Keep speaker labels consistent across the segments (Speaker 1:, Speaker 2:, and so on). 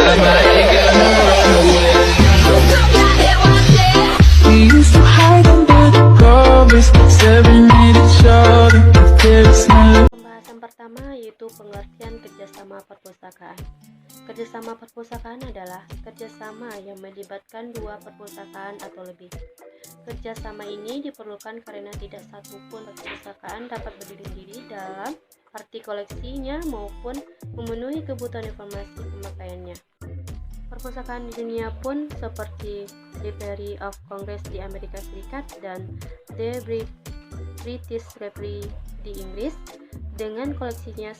Speaker 1: We used to hide under the covers, staring at each other. There is no
Speaker 2: Pembahasan pertama yaitu pengertian kerjasama perpustakaan. Kerjasama perpustakaan adalah kerjasama yang melibatkan dua perpustakaan atau lebih. Kerjasama ini diperlukan karena tidak satu pun perpustakaan dapat berdiri sendiri dalam arti koleksinya maupun memenuhi kebutuhan informasi pemakaiannya. Perpustakaan di dunia pun seperti Library of Congress di Amerika Serikat dan The British Library di Inggris dengan koleksinya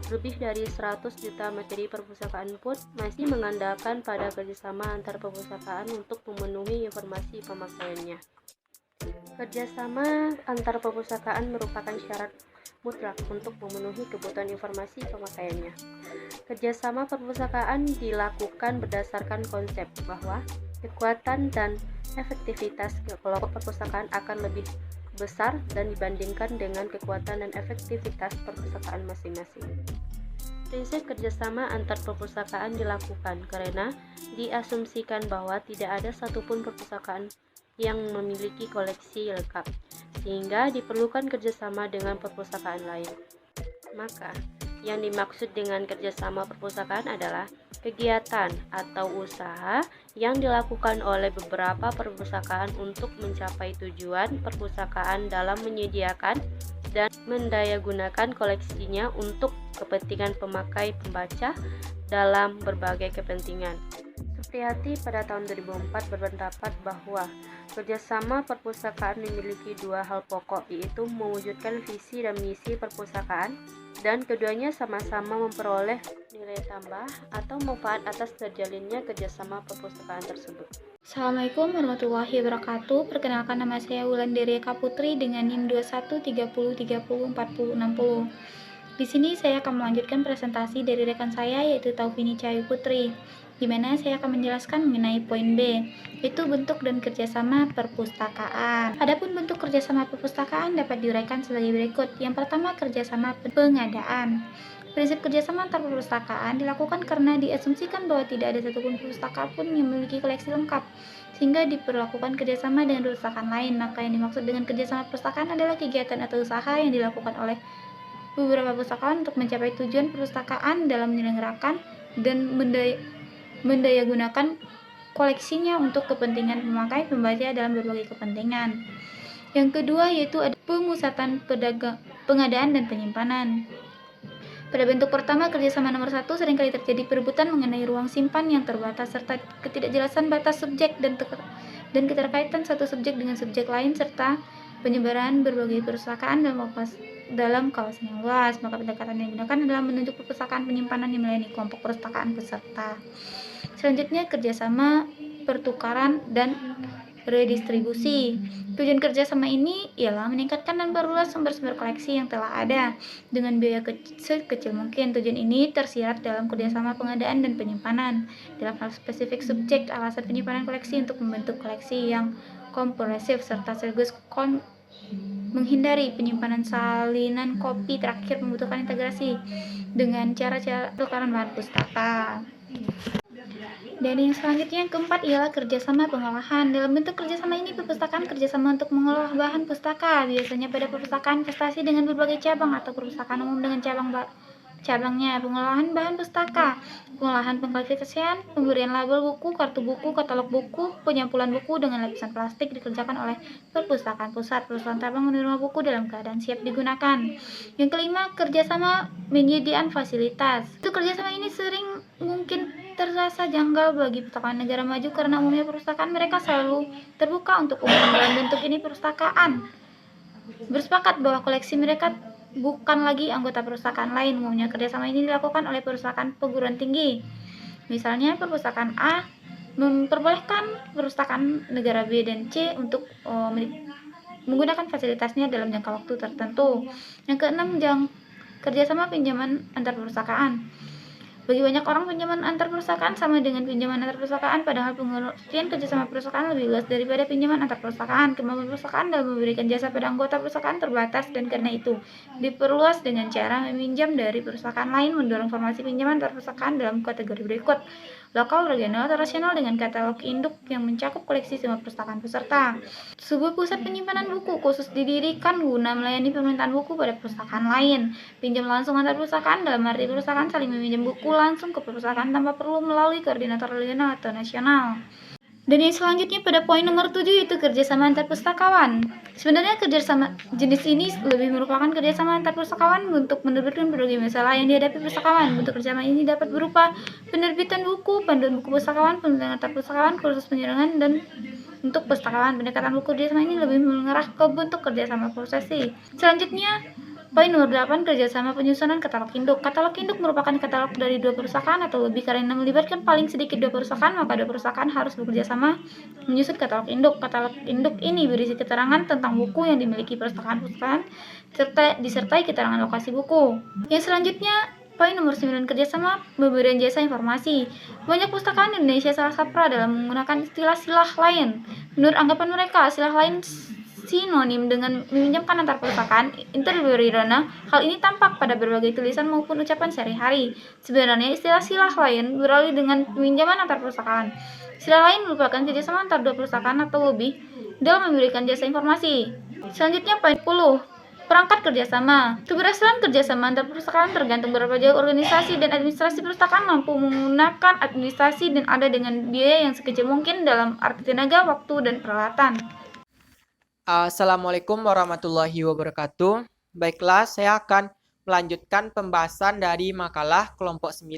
Speaker 2: lebih dari 100 juta materi perpustakaan pun masih mengandalkan pada kerjasama antar perpustakaan untuk memenuhi informasi pemakaiannya. Kerjasama antar perpustakaan merupakan syarat mutlak untuk memenuhi kebutuhan informasi pemakaiannya. Kerjasama perpustakaan dilakukan berdasarkan konsep bahwa kekuatan dan efektivitas kelompok perpustakaan akan lebih besar dan dibandingkan dengan kekuatan dan efektivitas perpustakaan masing-masing. Prinsip kerjasama antar perpustakaan dilakukan karena diasumsikan bahwa tidak ada satupun perpustakaan yang memiliki koleksi lengkap, sehingga diperlukan kerjasama dengan perpustakaan lain. Maka, yang dimaksud dengan kerjasama perpustakaan adalah kegiatan atau usaha yang dilakukan oleh beberapa perpustakaan untuk mencapai tujuan perpustakaan dalam menyediakan dan mendayagunakan koleksinya untuk kepentingan pemakai pembaca dalam berbagai kepentingan. Supriyati pada tahun 2004 berpendapat bahwa kerjasama perpustakaan memiliki dua hal pokok, yaitu mewujudkan visi dan misi perpustakaan, dan keduanya sama-sama memperoleh nilai tambah atau manfaat atas terjalinnya kerjasama perpustakaan tersebut.
Speaker 3: Assalamualaikum warahmatullahi wabarakatuh. Perkenalkan, nama saya Wulandari Eka Putri dengan NIM 2130304060. Di sini saya akan melanjutkan presentasi dari rekan saya yaitu Taufini Cahayu Putri, di mana saya akan menjelaskan mengenai poin B, yaitu bentuk dan kerjasama perpustakaan. Adapun bentuk kerjasama perpustakaan dapat diuraikan sebagai berikut. Yang pertama, kerjasama pengadaan. Prinsip kerjasama antar perpustakaan dilakukan karena diasumsikan bahwa tidak ada satupun perpustakaan pun yang memiliki koleksi lengkap, sehingga diperlakukan kerjasama dengan perpustakaan lain. Maka yang dimaksud dengan kerjasama perpustakaan adalah kegiatan atau usaha yang dilakukan oleh beberapa perpustakaan untuk mencapai tujuan perpustakaan dalam menyelenggarakan dan mendayagunakan koleksinya untuk kepentingan pemakai pembaca dalam berbagai kepentingan. Yang kedua yaitu ada pemusatan pengadaan dan penyimpanan. Pada bentuk pertama, kerjasama nomor 1, seringkali terjadi perebutan mengenai ruang simpan yang terbatas serta ketidakjelasan batas subjek dan keterkaitan satu subjek dengan subjek lain serta penyebaran berbagai perpustakaan dalam kawasan yang luas. Maka pendekatan yang digunakan adalah menunjuk perpustakaan penyimpanan yang melayani kelompok perpustakaan peserta. Selanjutnya, kerjasama pertukaran dan redistribusi. Tujuan kerjasama ini ialah meningkatkan dan perluas sumber-sumber koleksi yang telah ada dengan biaya sekecil mungkin. Tujuan ini tersirat dalam kerjasama pengadaan dan penyimpanan. Dalam hal spesifik subjek, alasan penyimpanan koleksi untuk membentuk koleksi yang komprehensif serta sekaligus menghindari penyimpanan salinan kopi. Terakhir, membutuhkan integrasi dengan cara-cara tukaran bahan pustaka. Dan yang selanjutnya, yang keempat, ialah kerjasama pengolahan. Dalam bentuk kerjasama ini, perpustakaan kerjasama untuk mengolah bahan pustaka. Biasanya pada perpustakaan investasi dengan berbagai cabang atau perpustakaan umum dengan cabangnya. Pengolahan bahan pustaka, pengolahan pengklasifikasian, pemberian label buku, kartu buku, katalog buku, penyampulan buku dengan lapisan plastik dikerjakan oleh perpustakaan pusat. Perpustakaan cabang menerima buku dalam keadaan siap digunakan. Yang kelima, kerjasama penyediaan fasilitas. Itu kerjasama ini sering mungkin terasa janggal bagi perpustakaan negara maju karena umumnya perpustakaan mereka selalu terbuka untuk umum. Dalam bentuk ini, perpustakaan bersepakat bahwa koleksi mereka bukan lagi anggota perpustakaan lain. Umumnya kerjasama ini dilakukan oleh perpustakaan perguruan tinggi. Misalnya, perpustakaan A memperbolehkan perpustakaan negara B dan C untuk menggunakan fasilitasnya dalam jangka waktu tertentu. Yang keenam, kerjasama pinjaman antar perpustakaan. Bagi banyak orang, pinjaman antar perpustakaan sama dengan pinjaman antar perpustakaan, padahal pengertian kerjasama perpustakaan lebih luas daripada pinjaman antar perpustakaan. Kemampuan perpustakaan dalam memberikan jasa pada anggota perpustakaan terbatas, dan karena itu diperluas dengan cara meminjam dari perpustakaan lain, mendorong formasi pinjaman antar perpustakaan dalam kategori berikut. lokal, regional, atau nasional dengan katalog induk yang mencakup koleksi semua perpustakaan peserta. Sebuah pusat penyimpanan buku khusus didirikan guna melayani permintaan buku pada perpustakaan lain. Pinjam langsung antar perpustakaan dalam arti perpustakaan saling meminjam buku langsung ke perpustakaan tanpa perlu melalui koordinator regional atau nasional. Dan yang selanjutnya pada poin nomor 7 yaitu kerjasama antar pustakawan. Sebenarnya kerjasama jenis ini lebih merupakan kerjasama antar pustakawan untuk menerbitkan berbagai masalah yang dihadapi pustakawan. Bentuk kerjasama ini dapat berupa penerbitan buku, panduan buku pustakawan, penelitian antar pustakawan, kursus penyerangan, dan untuk pustakawan. Pendekatan buku kerjasama ini lebih mengarah ke bentuk kerjasama prosesi. Selanjutnya, poin nomor 8, kerjasama penyusunan katalog induk. Katalog induk merupakan katalog dari 2 perpustakaan atau lebih karena melibatkan paling sedikit 2 perpustakaan, maka 2 perpustakaan harus bekerja sama menyusun katalog induk. Katalog induk ini berisi keterangan tentang buku yang dimiliki perpustakaan serta disertai keterangan lokasi buku. Yang selanjutnya, poin nomor 9, kerjasama pemberian jasa informasi. Banyak pustakaan Indonesia salah kaprah dalam menggunakan istilah-istilah lain. Menurut anggapan mereka, istilah lain sinonim dengan meminjamkan antar perpustakaan interberdana. Hal ini tampak pada berbagai tulisan maupun ucapan sehari-hari. Sebenarnya istilah-istilah lain beralih dengan peminjaman antar perpustakaan. Istilah lain merupakan kerjasama antar 2 perpustakaan atau lebih dalam memberikan jasa informasi. Selanjutnya poin 10, perangkat kerjasama. Keberhasilan kerjasama antar perpustakaan tergantung berapa jauh organisasi dan administrasi perpustakaan mampu menggunakan administrasi dan ada dengan biaya yang sekecil mungkin dalam arti tenaga, waktu, dan peralatan.
Speaker 4: Assalamualaikum warahmatullahi wabarakatuh. Baiklah, saya akan melanjutkan pembahasan dari makalah kelompok 9.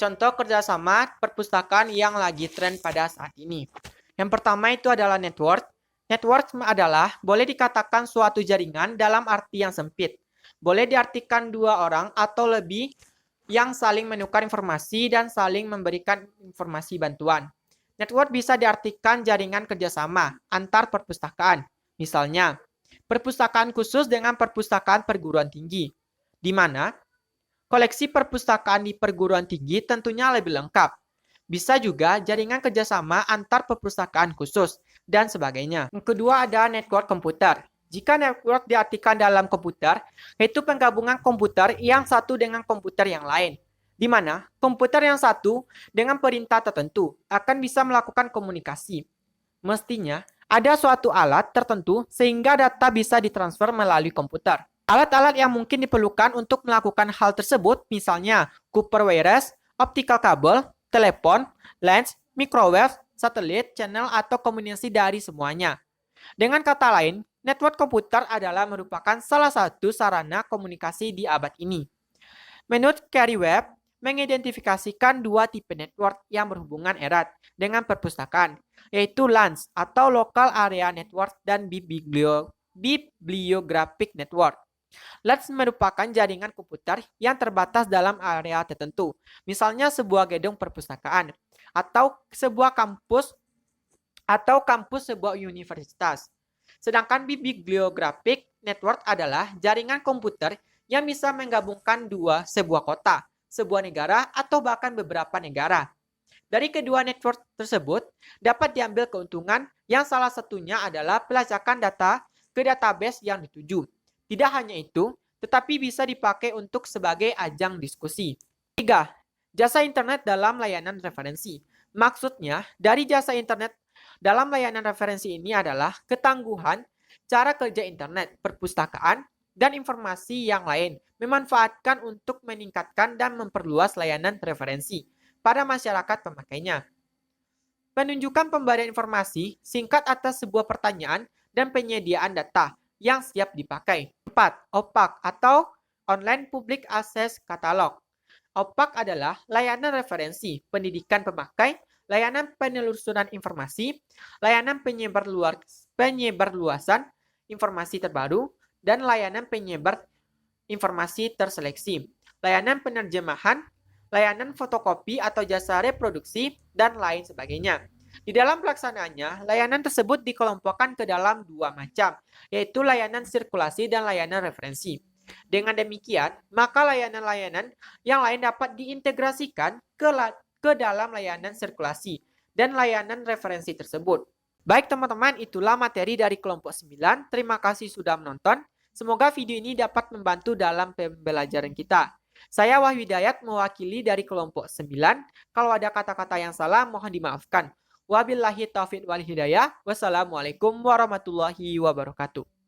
Speaker 4: Contoh kerjasama perpustakaan yang lagi tren pada saat ini. Yang pertama itu adalah network. Network adalah boleh dikatakan suatu jaringan dalam arti yang sempit. Boleh diartikan 2 orang atau lebih yang saling menukar informasi dan saling memberikan informasi bantuan. Network bisa diartikan jaringan kerjasama antar perpustakaan. Misalnya, perpustakaan khusus dengan perpustakaan perguruan tinggi, di mana koleksi perpustakaan di perguruan tinggi tentunya lebih lengkap. Bisa juga jaringan kerjasama antar perpustakaan khusus, dan sebagainya. Yang kedua ada network komputer. Jika network diartikan dalam komputer, yaitu penggabungan komputer yang satu dengan komputer yang lain, di mana komputer yang satu dengan perintah tertentu akan bisa melakukan komunikasi. Mestinya ada suatu alat tertentu sehingga data bisa ditransfer melalui komputer. Alat-alat yang mungkin diperlukan untuk melakukan hal tersebut misalnya Copper Wireless, optical kabel, telepon, lens, microwave, satelit, channel, atau kombinasi dari semuanya. Dengan kata lain, network komputer adalah merupakan salah satu sarana komunikasi di abad ini. Menurut Carey Webb, mengidentifikasikan 2 tipe network yang berhubungan erat dengan perpustakaan, yaitu LANs atau Local Area Network dan Bibliographic Network. LANs merupakan jaringan komputer yang terbatas dalam area tertentu, misalnya sebuah gedung perpustakaan, atau sebuah kampus sebuah universitas. Sedangkan Bibliographic Network adalah jaringan komputer yang bisa menggabungkan sebuah kota, sebuah negara, atau bahkan beberapa negara. Dari kedua network tersebut, dapat diambil keuntungan yang salah satunya adalah pelacakan data ke database yang dituju. Tidak hanya itu, tetapi bisa dipakai untuk sebagai ajang diskusi. 3. Jasa internet dalam layanan referensi. Maksudnya, dari jasa internet dalam layanan referensi ini adalah ketangguhan cara kerja internet, perpustakaan, dan informasi yang lain memanfaatkan untuk meningkatkan dan memperluas layanan referensi pada masyarakat pemakainya. Penunjukan pemberian informasi singkat atas sebuah pertanyaan dan penyediaan data yang siap dipakai. 4. OPAC atau Online Public Access Catalog. OPAC adalah layanan referensi pendidikan pemakai, layanan penelusuran informasi, layanan penyebarluasan informasi terbaru, dan layanan penyebar informasi terseleksi, layanan penerjemahan, layanan fotokopi atau jasa reproduksi, dan lain sebagainya. Di dalam pelaksanaannya, layanan tersebut dikelompokkan ke dalam 2 macam, yaitu layanan sirkulasi dan layanan referensi. Dengan demikian, maka layanan-layanan yang lain dapat diintegrasikan ke dalam layanan sirkulasi dan layanan referensi tersebut. Baik teman-teman, itulah materi dari kelompok 9. Terima kasih sudah menonton. Semoga video ini dapat membantu dalam pembelajaran kita. Saya Wahyu Hidayat mewakili dari kelompok 9. Kalau ada kata-kata yang salah mohon dimaafkan. Wabillahi taufiq wal hidayah. Wassalamualaikum warahmatullahi wabarakatuh.